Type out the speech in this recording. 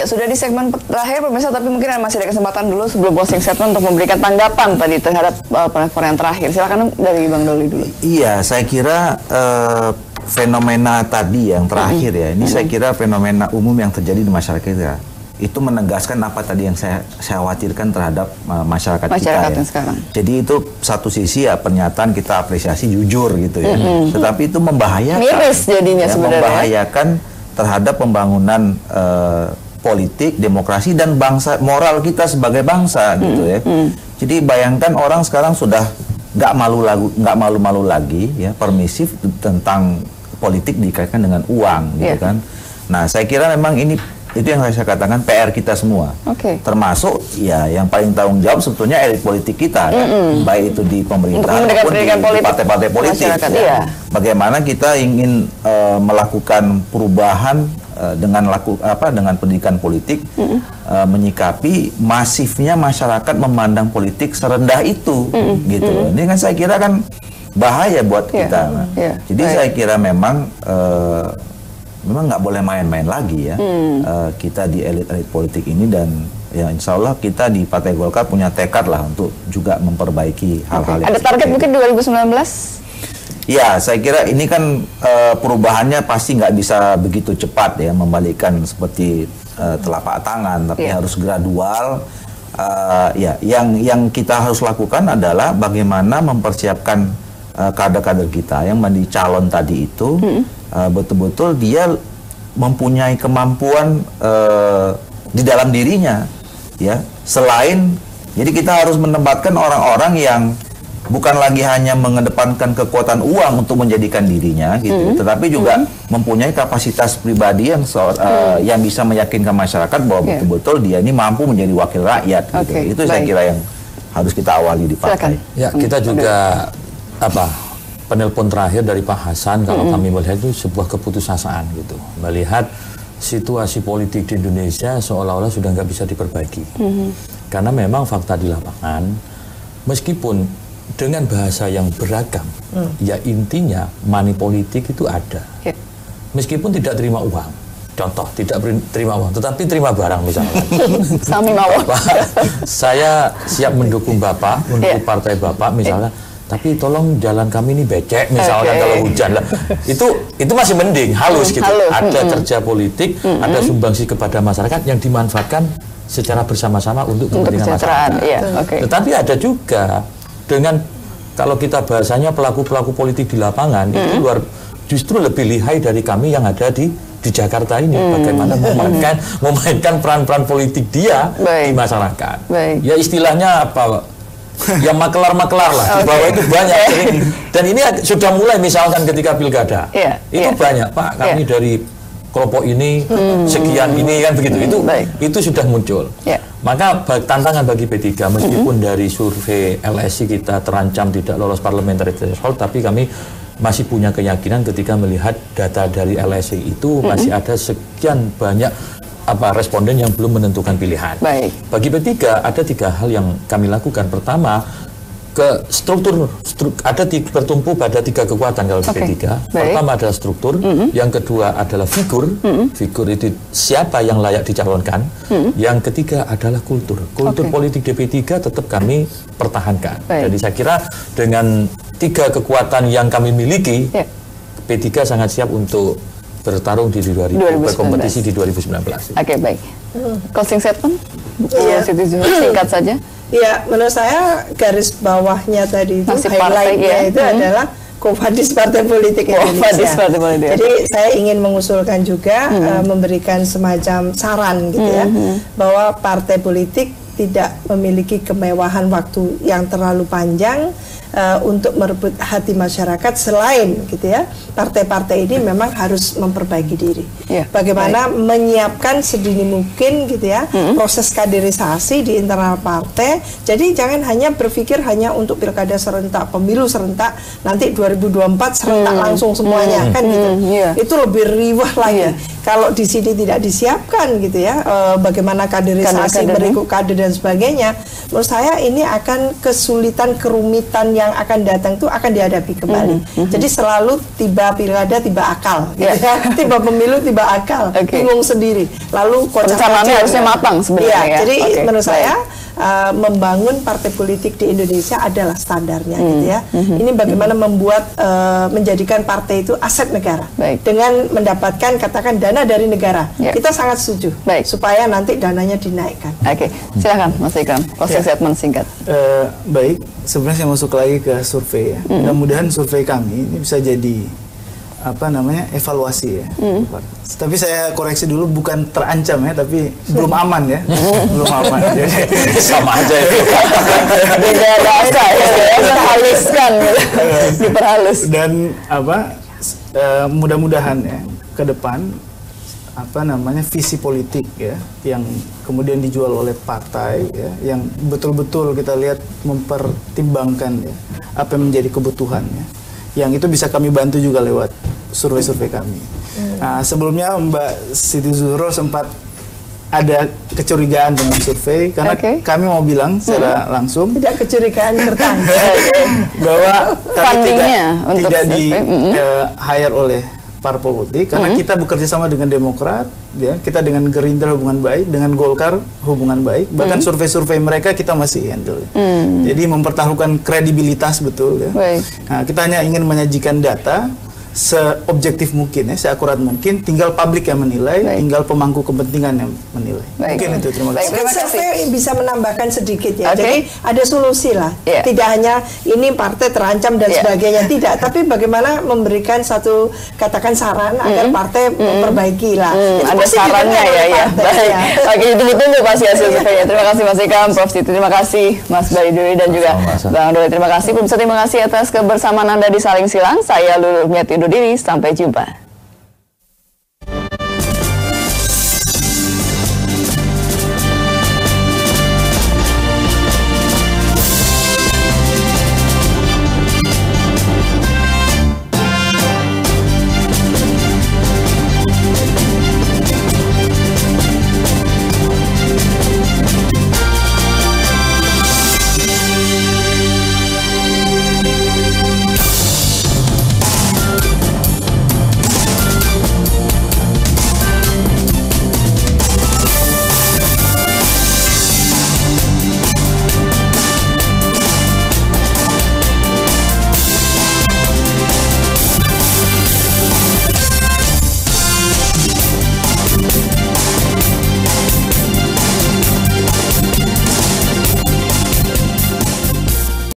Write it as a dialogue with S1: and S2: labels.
S1: sudah di segmen terakhir pemirsa, tapi mungkin masih ada kesempatan dulu sebelum closing statement untuk memberikan tanggapan tadi terhadap penelpon yang terakhir. Silakan dari Bang Doli dulu.
S2: Iya, saya kira fenomena tadi yang terakhir ya, ini saya kira fenomena umum yang terjadi di masyarakat kita. Itu menegaskan apa tadi yang saya khawatirkan terhadap masyarakat kita ya.
S1: Sekarang.
S2: Jadi itu satu sisi ya pernyataan kita apresiasi jujur gitu ya. Tetapi itu membahayakan.
S1: Miris jadinya ya, sebenarnya.
S2: Membahayakan terhadap pembangunan politik, demokrasi dan bangsa, moral kita sebagai bangsa gitu ya. Jadi bayangkan orang sekarang sudah nggak malu-malu lagi ya, permisif tentang politik dikaitkan dengan uang gitu kan. Nah, saya kira memang itu yang saya katakan PR kita semua. Termasuk ya yang paling tanggung jawab sebetulnya elit politik kita kan? Baik itu di pemerintah maupun di partai-partai politik ya. Bagaimana kita ingin melakukan perubahan dengan pendidikan politik, menyikapi masifnya masyarakat memandang politik serendah itu gitu. Ini kan saya kira kan bahaya buat kita. Jadi saya kira memang nggak boleh main-main lagi ya kita di elit-elit politik ini, dan ya insya Allah kita di Partai Golkar punya tekad lah untuk juga memperbaiki hal-hal yang
S1: ada target mungkin 2019?
S2: Ya, saya kira ini kan perubahannya pasti nggak bisa begitu cepat ya, membalikkan seperti telapak tangan, tapi harus gradual. Ya, yang kita harus lakukan adalah bagaimana mempersiapkan kader-kader kita yang menjadi calon tadi itu betul-betul dia mempunyai kemampuan di dalam dirinya, ya. Jadi kita harus menempatkan orang-orang yang bukan lagi hanya mengedepankan kekuatan uang untuk menjadikan dirinya gitu, tetapi juga mempunyai kapasitas pribadi yang bisa meyakinkan masyarakat bahwa betul-betul dia ini mampu menjadi wakil rakyat gitu. Itu saya kira yang harus kita awali di partai.
S3: Ya, kita juga penelpon terakhir dari Pak Hasan, kalau kami melihat itu sebuah keputusasaan gitu, melihat situasi politik di Indonesia seolah-olah sudah nggak bisa diperbaiki, karena memang fakta di lapangan, meskipun dengan bahasa yang beragam, ya intinya money politik itu ada. Meskipun tidak terima uang, contoh tidak terima uang, tetapi terima barang misalnya.
S1: Sami mawon.
S3: Saya siap mendukung Bapak, mendukung partai Bapak misalnya, tapi tolong jalan kami ini becek misalnya kalau hujan lah. Itu masih mending, halus gitu. Ada kerja politik, ada sumbangsi kepada masyarakat yang dimanfaatkan secara bersama-sama untuk kepentingan masyarakat. Tetapi ada juga dengan, kalau kita bahasanya pelaku-pelaku politik di lapangan itu justru lebih lihai dari kami yang ada di Jakarta ini, bagaimana memainkan peran-peran politik dia di masyarakat. Ya istilahnya apa? Ya makelar-makelar lah, di bawah itu banyak. Dan ini sudah mulai misalkan ketika pilkada, itu banyak Pak, kami dari kelompok ini sekian ini kan begitu, itu sudah muncul. Maka tantangan bagi P3, meskipun dari survei LSI kita terancam tidak lolos parliamentary threshold, tapi kami masih punya keyakinan ketika melihat data dari LSI itu masih ada sekian banyak responden yang belum menentukan pilihan. Bagi P3 ada 3 hal yang kami lakukan. Pertama, ke struktur ada bertumpu pada 3 kekuatan kalau di P3. Pertama adalah struktur, yang kedua adalah figur, figur itu siapa yang layak dicalonkan, yang ketiga adalah kultur politik di P3 tetap kami pertahankan. Jadi saya kira dengan 3 kekuatan yang kami miliki, P3 sangat siap untuk bertarung di 2019. Berkompetisi di 2019.
S1: Baik. Closing statement, singkat saja.
S4: Ya, menurut saya garis bawahnya tadi itu highlight-nya itu adalah Kompadis Partai Politik Indonesia. Jadi saya ingin mengusulkan juga memberikan semacam saran gitu ya, bahwa partai politik tidak memiliki kemewahan waktu yang terlalu panjang untuk merebut hati masyarakat. Selain gitu ya, partai-partai ini memang harus memperbaiki diri. Bagaimana menyiapkan sedini mungkin gitu ya proses kaderisasi di internal partai. Jadi jangan hanya berpikir hanya untuk pilkada serentak, pemilu serentak, nanti 2024 serentak langsung semuanya kan gitu. Itu lebih riwah lagi. Kalau di sini tidak disiapkan gitu ya, bagaimana kaderisasi berikut kader dan sebagainya, menurut saya ini akan kesulitan, kerumitan yang akan datang itu akan dihadapi kembali. Jadi selalu tiba pilkada, tiba akal, gitu ya. Tiba pemilu, tiba akal, bingung sendiri. Lalu
S1: perencanaannya harusnya matang sebenarnya.
S4: Ya, jadi menurut saya membangun partai politik di Indonesia adalah standarnya, gitu ya. Ini bagaimana membuat menjadikan partai itu aset negara dengan mendapatkan katakan dana dari negara. Kita sangat setuju supaya nanti dananya dinaikkan.
S1: Silakan Mas Ikram, closing statement singkat.
S5: Baik, sebenarnya saya masuk lagi ke survei ya. Mudah-mudahan survei kami ini bisa jadi evaluasi ya. Tapi saya koreksi dulu, bukan terancam ya, tapi belum aman ya. Belum aman.
S3: Sama aja itu.
S1: Beda bahasa ya, diperhaluskan, diperhalus.
S5: Dan mudah-mudahan ya ke depan visi politik ya yang kemudian dijual oleh partai ya, yang betul-betul kita lihat mempertimbangkan ya apa yang menjadi kebutuhannya. Yang itu bisa kami bantu juga lewat survei-survei kami. Nah, sebelumnya Mbak Siti Zuhro sempat ada kecurigaan dengan survei karena kami mau bilang secara langsung
S4: tidak kecurigaan bertanya
S5: bahwa kami tidak di hire oleh parpol politik karena kita bekerja sama dengan Demokrat ya, kita dengan Gerindra hubungan baik, dengan Golkar hubungan baik, bahkan survei-survei mereka kita masih handle. Jadi mempertaruhkan kredibilitas betul ya. Nah, kita hanya ingin menyajikan data seobjektif mungkin ya, seakurat mungkin, tinggal publik yang menilai, tinggal pemangku kepentingan yang menilai. Mungkin itu, terima kasih.
S4: Survei bisa menambahkan sedikit ya. Jadi ada solusi lah. Tidak hanya ini partai terancam dan sebagainya, tidak, tapi bagaimana memberikan satu katakan saran agar partai memperbaiki lah.
S1: Ada sarannya ya. Baik. Itu ditunggu pasti hasil surveinya. Terima kasih Mas Ikram, Prof Siti, terima kasih Mas Baiduri dan juga Bang Doli. Terima kasih pemirsa, terima kasih atas kebersamaan Anda di Saling Silang. Saya Lulu Miati diri, sampai jumpa.